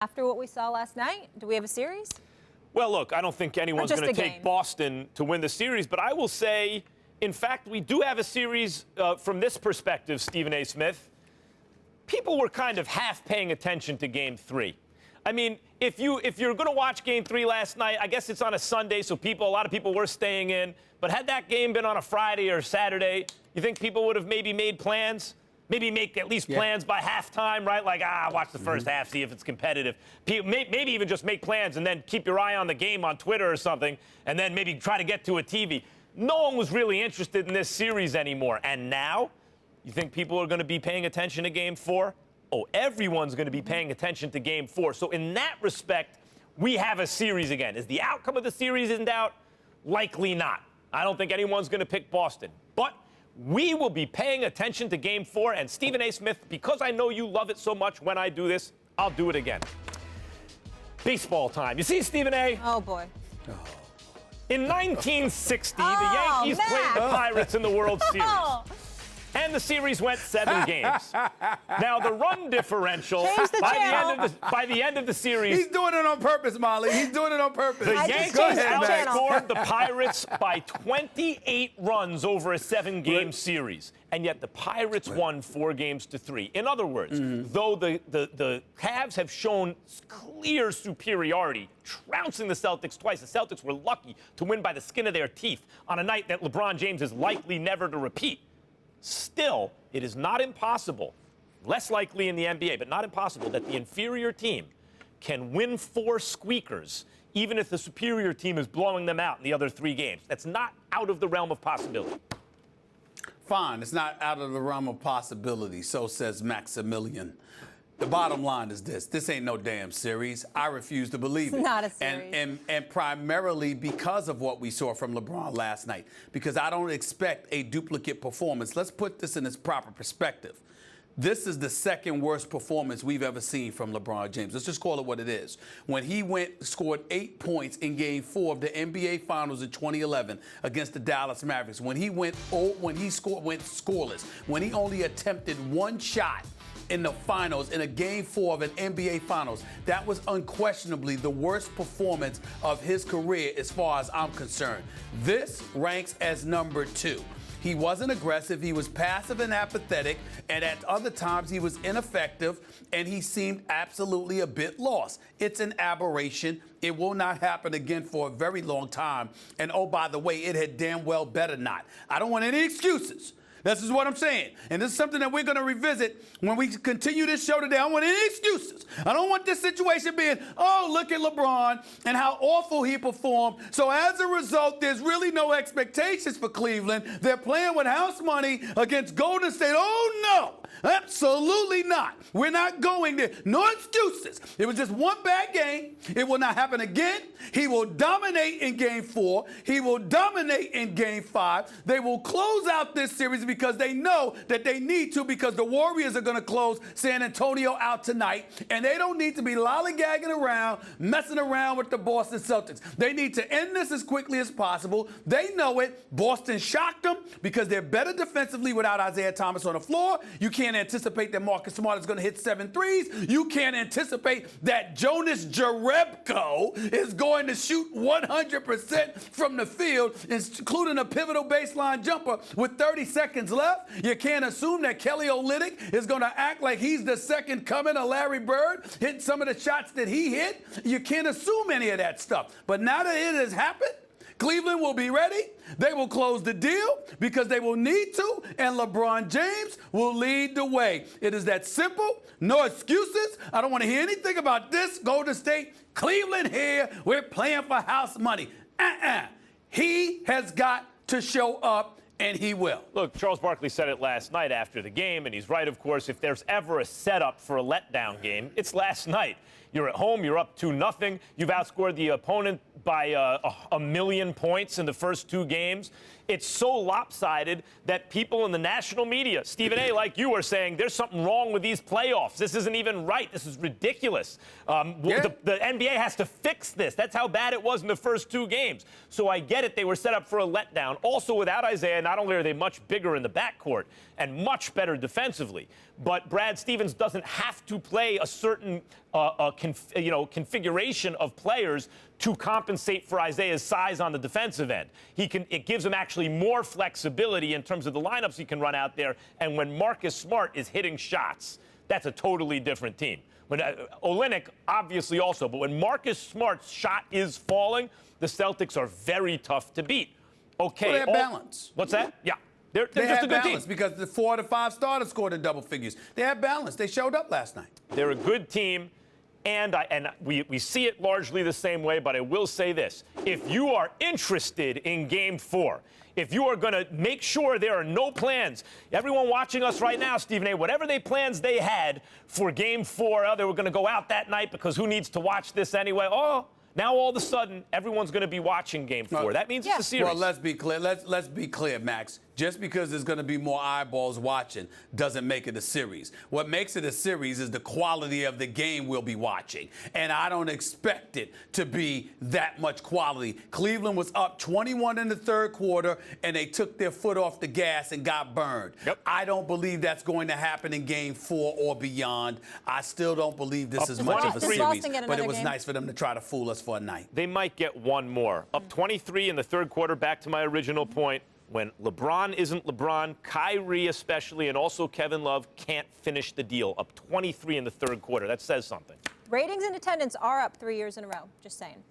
After what we saw last night, do we have a series? Well, look, I don't think anyone's going to take game? Boston to win the series, but I will say, in fact, we do have a series from this perspective, Stephen A. Smith. People were kind of half paying attention to Game 3. I mean, if you're going to watch Game 3 last night, I guess it's on a Sunday, so a lot of people were staying in. But had that game been on a Friday or Saturday, you think people would have maybe made plans? Maybe make at least plans by halftime, right? Like, watch the first half, see if it's competitive. Maybe even just make plans and then keep your eye on the game on Twitter or something, and then maybe try to get to a TV. No one was really interested in this series anymore. And now, you think people are going to be paying attention to Game 4? Oh, everyone's going to be paying attention to Game 4. So in that respect, we have a series again. Is the outcome of the series in doubt? Likely not. I don't think anyone's going to pick Boston. But we will be paying attention to Game 4. And Stephen A. Smith, because I know you love it so much when I do this, I'll do it again. Baseball time. You see, Stephen A.? Oh, boy. In 1960, the Yankees played the Pirates in the World Series. And the series went 7 games. Now, the run differential, by the end of the series... He's doing it on purpose, Molly. He's doing it on purpose. The Yankees outscored the Pirates by 28 runs over a 7-game series. And yet the Pirates won 4-3. In other words, though the Cavs have shown clear superiority, trouncing the Celtics twice, the Celtics were lucky to win by the skin of their teeth on a night that LeBron James is likely never to repeat. Still, it is not impossible, less likely in the NBA, but not impossible, that the inferior team can win 4 squeakers, even if the superior team is blowing them out in the other 3 games. That's not out of the realm of possibility. Fine, it's not out of the realm of possibility, so says Maximilian. The bottom line is this. This ain't no damn series. I refuse to believe it. It's not a series. And primarily because of what we saw from LeBron last night. Because I don't expect a duplicate performance. Let's put this in its proper perspective. This is the second worst performance we've ever seen from LeBron James. Let's just call it what it is. When he scored 8 points in Game 4 of the NBA Finals in 2011 against the Dallas Mavericks, went scoreless, when he only attempted 1 shot in the finals, in a Game 4 of an NBA Finals, that was unquestionably the worst performance of his career as far as I'm concerned. This ranks as number 2. He wasn't aggressive, he was passive and apathetic, and at other times he was ineffective, and he seemed absolutely a bit lost. It's an aberration. It will not happen again for a very long time. And oh, by the way, it had damn well better not. I don't want any excuses. This is what I'm saying. And this is something that we're going to revisit when we continue this show today. I don't want any excuses. I don't want this situation being, oh, look at LeBron and how awful he performed. So as a result, there's really no expectations for Cleveland. They're playing with house money against Golden State. Oh, no, absolutely not. We're not going there. No excuses. It was just one bad game. It will not happen again. He will dominate in Game 4. He will dominate in Game 5. They will close out this series because they know that they need to, because the Warriors are going to close San Antonio out tonight, and they don't need to be lollygagging around, messing around with the Boston Celtics. They need to end this as quickly as possible. They know it. Boston shocked them because they're better defensively without Isaiah Thomas on the floor. You can't anticipate that Marcus Smart is going to hit 7 threes. You can't anticipate that Jonas Jerebko is going to shoot 100% from the field, including a pivotal baseline jumper with 30 seconds left. You can't assume that Kelly Olynyk is going to act like he's the second coming of Larry Bird, hitting some of the shots that he hit. You can't assume any of that stuff. But now that it has happened, Cleveland will be ready. They will close the deal because they will need to, and LeBron James will lead the way. It is that simple. No excuses. I don't want to hear anything about this. Golden State, Cleveland here. We're playing for house money. He has got to show up. And he will. Look, Charles Barkley said it last night after the game, and he's right, of course. If there's ever a setup for a letdown game, it's last night. You're at home, you're up 2-0. You've outscored the opponent by a million points in the first 2 games. It's so lopsided that people in the national media, Stephen A., like you, are saying there's something wrong with these playoffs. This isn't even right. This is ridiculous. The NBA has to fix this. That's how bad it was in the first 2 games. So I get it. They were set up for a letdown. Also, without Isaiah, not only are they much bigger in the backcourt and much better defensively, but Brad Stevens doesn't have to play a certain configuration of players to compensate for Isaiah's size on the defensive end. It gives him actually more flexibility in terms of the lineups he can run out there. And when Marcus Smart is hitting shots, that's a totally different team. When Olynyk, obviously also, but when Marcus Smart's shot is falling, the Celtics are very tough to beat. Okay. Well, they have balance. What's that? Yeah. They're They just have a good balance team. because the 4 to 5 starters scored in double figures. They have balance. They showed up last night. They're a good team, and we see it largely the same way, but I will say this. If you are interested in Game 4, if you are going to make sure there are no plans, everyone watching us right now, Stephen A., whatever plans they had for Game 4, they were going to go out that night because who needs to watch this anyway? Oh, now all of a sudden, everyone's going to be watching Game 4. That means it's a series. Well, let's be clear. Let's be clear, Max. Just because there's going to be more eyeballs watching doesn't make it a series. What makes it a series is the quality of the game we'll be watching. And I don't expect it to be that much quality. Cleveland was up 21 in the third quarter, and they took their foot off the gas and got burned. Yep. I don't believe that's going to happen in Game 4 or beyond. I still don't believe this is much of a Does series. Boston get But another it was game? nice for them to try to fool us for a night. They might get one more. Up 23 in the third quarter, back to my original point. When LeBron isn't LeBron, Kyrie especially, and also Kevin Love can't finish the deal. Up 23 in the third quarter. That says something. Ratings and attendance are up 3 years in a row, just saying.